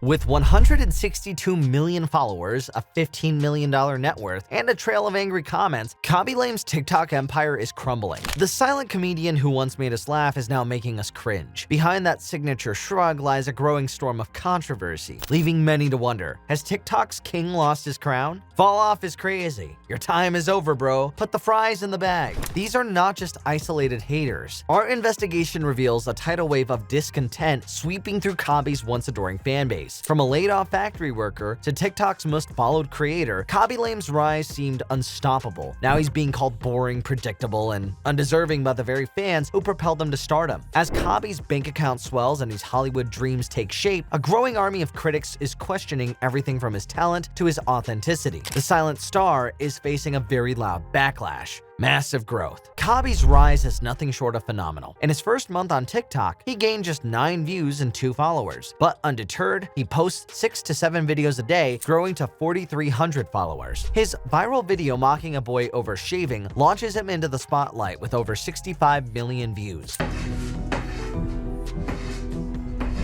With 162 million followers, a $15 million net worth, and a trail of angry comments, Khaby Lame's TikTok empire is crumbling. The silent comedian who once made us laugh is now making us cringe. Behind that signature shrug lies a growing storm of controversy, leaving many to wonder, has TikTok's king lost his crown? Fall off is crazy. Your time is over, bro. Put the fries in the bag. These are not just isolated haters. Our investigation reveals a tidal wave of discontent sweeping through Khaby's once adoring fanbase. From a laid-off factory worker to TikTok's most followed creator, Khaby Lame's rise seemed unstoppable. Now he's being called boring, predictable, and undeserving by the very fans who propelled him to stardom. As Khaby's bank account swells and his Hollywood dreams take shape, a growing army of critics is questioning everything from his talent to his authenticity. The silent star is facing a very loud backlash. Massive growth. Khaby's rise is nothing short of phenomenal. In his first month on TikTok, he gained just 9 views and 2 followers. But undeterred, he posts 6 to 7 videos a day, growing to 4,300 followers. His viral video mocking a boy over shaving launches him into the spotlight with over 65 million views.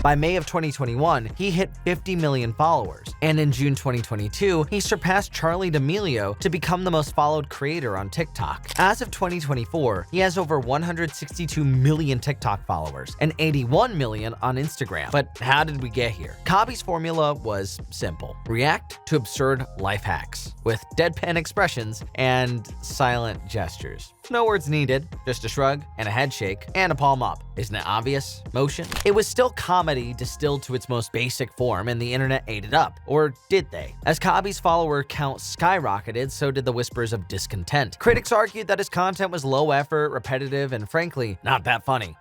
By May of 2021, he hit 50 million followers, and in June 2022, he surpassed Charli D'Amelio to become the most followed creator on TikTok. As of 2024, he has over 162 million TikTok followers and 81 million on Instagram. But how did we get here? Khaby's formula was simple. React to absurd life hacks with deadpan expressions and silent gestures. No words needed, just a shrug and a head shake and a palm up. Isn't it obvious? Motion? It was still comedy distilled to its most basic form, and the internet ate it up. Or did they? As Khaby's follower count skyrocketed, so did the whispers of discontent. Critics argued that his content was low effort, repetitive, and frankly, not that funny.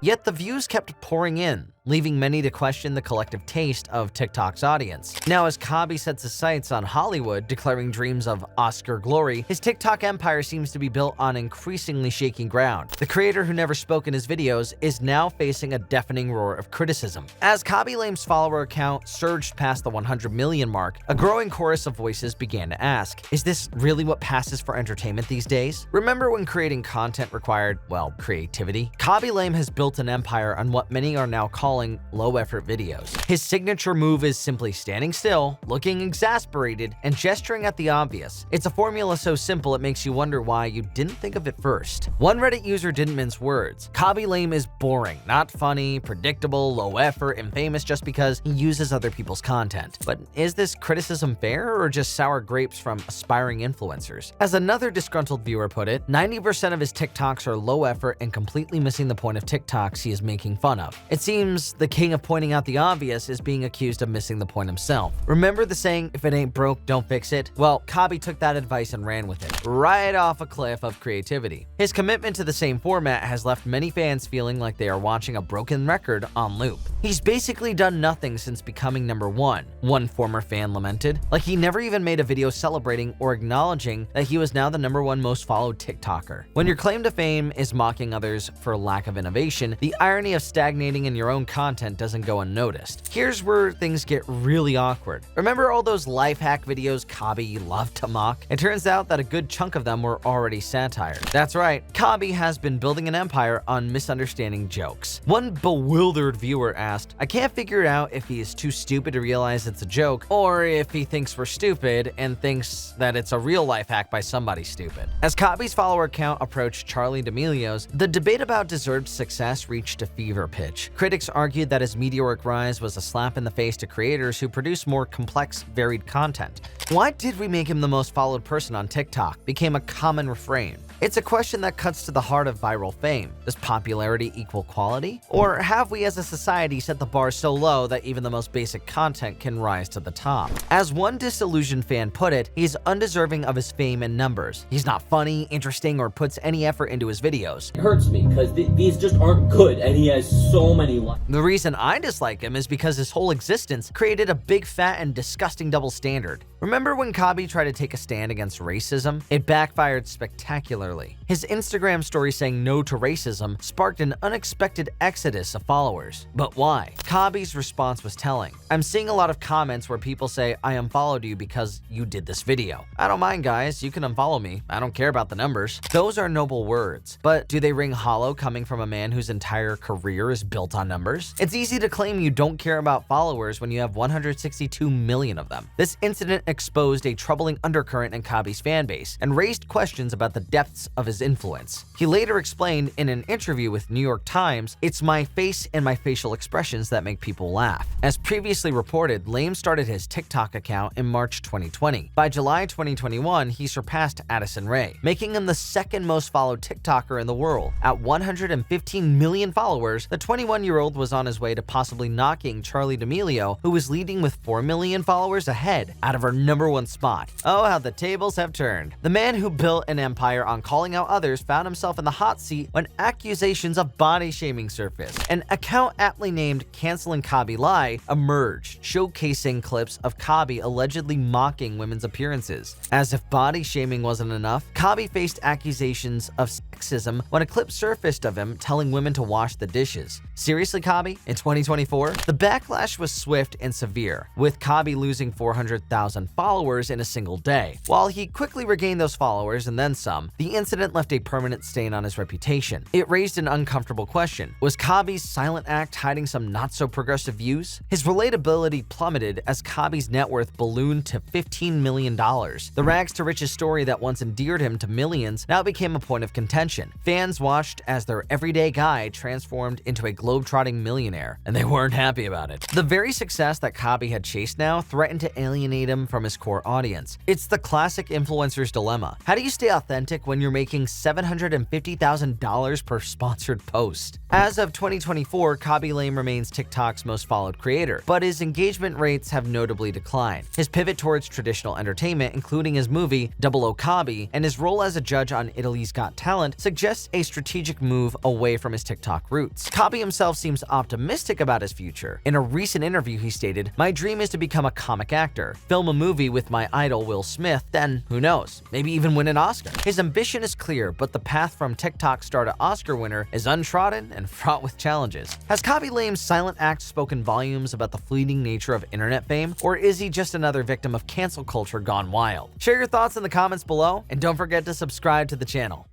Yet the views kept pouring in, leaving many to question the collective taste of TikTok's audience. Now, as Khaby sets his sights on Hollywood, declaring dreams of Oscar glory, his TikTok empire seems to be built on increasingly shaky ground. The creator who never spoke in his videos is now facing a deafening roar of criticism. As Khaby Lame's follower count surged past the 100 million mark, a growing chorus of voices began to ask, is this really what passes for entertainment these days? Remember when creating content required, well, creativity? Khaby Lame has built an empire on what many are now calling low-effort videos. His signature move is simply standing still, looking exasperated, and gesturing at the obvious. It's a formula so simple it makes you wonder why you didn't think of it first. One Reddit user didn't mince words. Khaby Lame is boring, not funny, predictable, low-effort, and famous just because he uses other people's content. But is this criticism fair or just sour grapes from aspiring influencers? As another disgruntled viewer put it, 90% of his TikToks are low-effort and completely missing the point of TikToks he is making fun of. It seems the king of pointing out the obvious is being accused of missing the point himself. Remember the saying, if it ain't broke, don't fix it? Well, Khaby took that advice and ran with it, right off a cliff of creativity. His commitment to the same format has left many fans feeling like they are watching a broken record on loop. He's basically done nothing since becoming #1, one former fan lamented. Like he never even made a video celebrating or acknowledging that he was now the #1 most followed TikToker. When your claim to fame is mocking others for lack of innovation, the irony of stagnating in your own content doesn't go unnoticed. Here's where things get really awkward. Remember all those life hack videos Khaby loved to mock? It turns out that a good chunk of them were already satire. That's right, Khaby has been building an empire on misunderstanding jokes. One bewildered viewer asked, I can't figure out if he is too stupid to realize it's a joke, or if he thinks we're stupid and thinks that it's a real life hack by somebody stupid. As Khaby's follower count approached Charli D'Amelio's, the debate about deserved success reached a fever pitch. Critics argued that his meteoric rise was a slap in the face to creators who produce more complex, varied content. Why did we make him the most followed person on TikTok? Became a common refrain. It's a question that cuts to the heart of viral fame. Does popularity equal quality? Or have we as a society set the bar so low that even the most basic content can rise to the top? As one disillusioned fan put it, he's undeserving of his fame and numbers. He's not funny, interesting, or puts any effort into his videos. It hurts me because these just aren't good and he has so many likes. The reason I dislike him is because his whole existence created a big, fat, and disgusting double standard. Remember when Khaby tried to take a stand against racism? It backfired spectacularly. His Instagram story saying no to racism sparked an unexpected exodus of followers. But why? Khaby's response was telling. "I'm seeing a lot of comments where people say I unfollowed you because you did this video. I don't mind, guys, you can unfollow me. I don't care about the numbers." Those are noble words, but do they ring hollow coming from a man whose entire career is built on numbers? It's easy to claim you don't care about followers when you have 162 million of them. This incident exposed a troubling undercurrent in Khaby's fanbase and raised questions about the depths of his influence. He later explained in an interview with New York Times, "It's my face and my facial expressions that make people laugh." As previously reported, Lame started his TikTok account in March 2020. By July 2021, he surpassed Addison Rae, making him the second most followed TikToker in the world. At 115 million followers, the 21-year-old was on his way to possibly knocking Charli D'Amelio, who was leading with 4 million followers ahead, out of her #1 spot. Oh, how the tables have turned. The man who built an empire on calling out others found himself in the hot seat when accusations of body shaming surfaced. An account aptly named "Canceling Khaby Lame" emerged, showcasing clips of Khaby allegedly mocking women's appearances. As if body shaming wasn't enough, Khaby faced accusations of sexism when a clip surfaced of him telling women to wash the dishes. Seriously, Khaby? In 2024? The backlash was swift and severe, with Khaby losing 400,000 followers in a single day. While he quickly regained those followers and then some, the incident left a permanent stain on his reputation. It raised an uncomfortable question. Was Khaby's silent act hiding some not-so-progressive views? His relatability plummeted as Khaby's net worth ballooned to $15 million. The rags-to-riches story that once endeared him to millions now became a point of contention. Fans watched as their everyday guy transformed into a globe-trotting millionaire, and they weren't happy about it. The very success that Khaby had chased now threatened to alienate him from his core audience. It's the classic influencer's dilemma. How do you stay authentic when you're making $750,000 per sponsored post? As of 2024, Khaby Lame remains TikTok's most followed creator, but his engagement rates have notably declined. His pivot towards traditional entertainment, including his movie Double O Khaby and his role as a judge on Italy's Got Talent, suggests a strategic move away from his TikTok roots. Khaby himself seems optimistic about his future. In a recent interview, he stated, "My dream is to become a comic actor, film a movie with my idol Will Smith, then who knows, maybe even win an Oscar." His ambition is clear, but the path from TikTok star to Oscar winner is untrodden and fraught with challenges. Has Khaby Lame's silent act spoken volumes about the fleeting nature of internet fame, or is he just another victim of cancel culture gone wild? Share your thoughts in the comments below, and don't forget to subscribe to the channel.